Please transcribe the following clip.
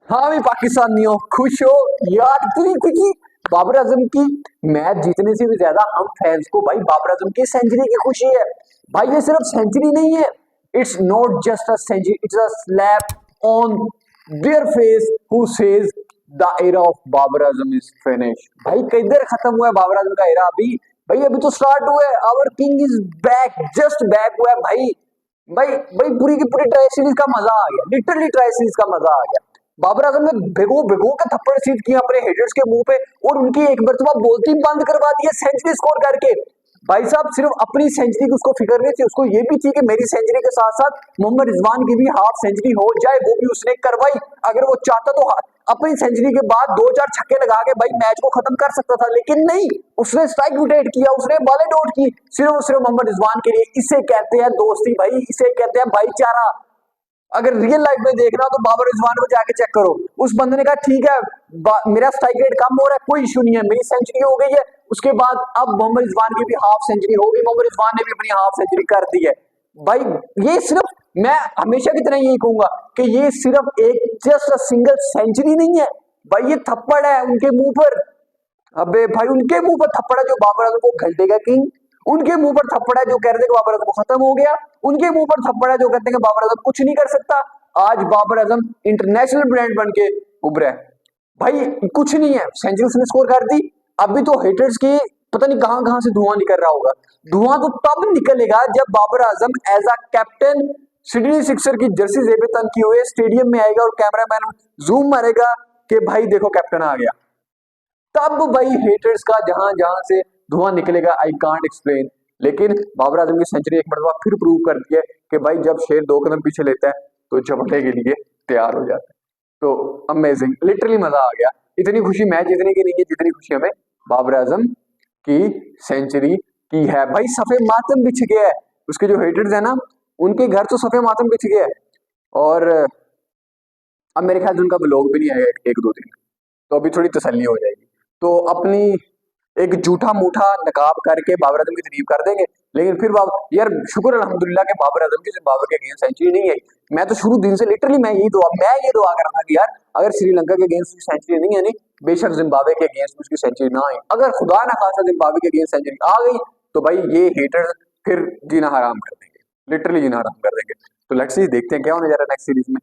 हाँ भी पाकिस्तानी हो, खुश हो यार इतनी खुशी बाबर आजम की मैच जीतने से भी ज्यादा हम फैंस को भाई बाबर आजम की सेंचुरी की खुशी है। भाई ये सिर्फ सेंचुरी नहीं है, it's not just a century, it's a slap on their face who says the era of Babar Azam is finish. भाई किधर खत्म हुआ है बाबर आजम का एरा अभी? भाई अभी तो स्टार्ट हुआ है, our king is back, just back हुआ है भाई। भाई भाई पूरी की पूरी ट्राई सीरीज का मजा आ गया, लिटरली ट्राई सीरीज का मजा आ गया। बाबर आजम ने भिगो भिगो के थप्पड़ सीध किया अपने हेटर्स के मुंह पे और उनकी एक मरतबा बोलती बंद करवा दी है सेंचुरी स्कोर करके। भाई साहब सिर्फ अपनी सेंचुरी की उसको फिक्र नहीं थी, उसको ये भी थी कि मेरी सेंचुरी के साथ साथ मोहम्मद रिजवान की भी हाफ सेंचुरी हो जाए, वो भी उसने करवाई। अगर वो चाहता तो अपनी सेंचुरी के बाद दो चार छक्के लगा के भाई मैच को खत्म कर सकता था, लेकिन नहीं, उसने स्ट्राइक रोटेट किया, उसने बॉलें डॉट की सिर्फ और सिर्फ मोहम्मद रिजवान के लिए। इसे कहते हैं दोस्ती भाई, इसे कहते हैं भाईचारा। अगर रियल लाइफ में देखना हो तो बाबर रिजवान को जाके चेक करो, उस बंदे ने कहा ठीक है मेरा स्ट्राइक रेट कम हो रहा है, कोई इशू नहीं है, मेरी सेंचुरी हो गई है। उसके बाद अब मोहम्मद रिजवान की भी हाफ सेंचुरी हो गई, मोहम्मद रिजवान ने भी अपनी हाफ सेंचुरी कर दी है। भाई ये सिर्फ, मैं हमेशा की तरह यही कहूंगा कि ये सिर्फ एक जस्ट सिंगल सेंचुरी नहीं है भाई, ये थप्पड़ है उनके मुंह पर। अबे भाई उनके मुंह पर थप्पड़ है जो बाबर आजम को घंटे का किंग, उनके मुंह पर थप्पड़ है जो कह रहे थे कि बाबर आजम को खत्म हो गया, उनके मुंह पर थप्पड़ है जो कहते हैं कि बाबर आजम कुछ नहीं कर सकता। आज बाबर आजम इंटरनेशनल ब्रांड बन के उभरा है भाई, कुछ नहीं है, सेंचुरी उसने स्कोर कर दी। अभी तो हेटर्स की पता नहीं कहां कहां से धुआं निकल रहा होगा। धुआं तो तब निकलेगा जब Babar Azam as a captain Sydney sixer की जर्सी जेबे तन की हुए स्टेडियम में आएगा और कैमरामैन जूम मारेगा कि भाई देखो कैप्टन आ गया। तब भाई हेटर्स का जहां जहां से धुआं निकलेगा, आई कांट एक्सप्लेन। लेकिन बाबर आजम की सेंचुरी एक मरतबा फिर प्रूव करती है कि भाई जब शेर दो कदम पीछे लेता है तो झपटने के लिए तैयार हो जाता है। तो अमेजिंग, लिटरली मजा आ गया। इतनी खुशी मैच जीतने की नहीं है जितनी खुशी हमें बाबर आजम की सेंचुरी की है। भाई सफे मातम बिछ गया है, उसके जो हेटर्स है ना उनके घर तो सफे मातम बिछ गया है। और अब मेरे ख्याल से उनका ब्लॉग भी नहीं आएगा एक दो दिन, तो अभी थोड़ी तसल्ली हो जाएगी। तो अपनी एक झूठा मूठा नकाब करके बाबर आजम की तारीफ कर देंगे, लेकिन फिर यार शुक्र अल्हम्दुलिल्लाह के बाबर आजम की जिम्बाब्वे के अगेंस्ट सेंचुरी नहीं आई। मैं तो शुरू दिन से लिटरली मैं ये दुआ कर रहा था कि यार अगर श्रीलंका के अगेंस्ट उसकी सेंचुरी नहीं है, नहीं बेशक जिम्बाब्वे के अगेंस्ट उसकी सेंचुरी ना आई, अगर खुदा ना खासा जिम्बाब्वे के अगेंस्ट सेंचुरी आ गई तो भाई ये हेटर्स फिर जीना हराम कर देंगे, लिटरली जीना हराम कर देंगे। तो लेट्स सी देखते हैं क्या होने जा रहा है नेक्स्ट सीरीज में।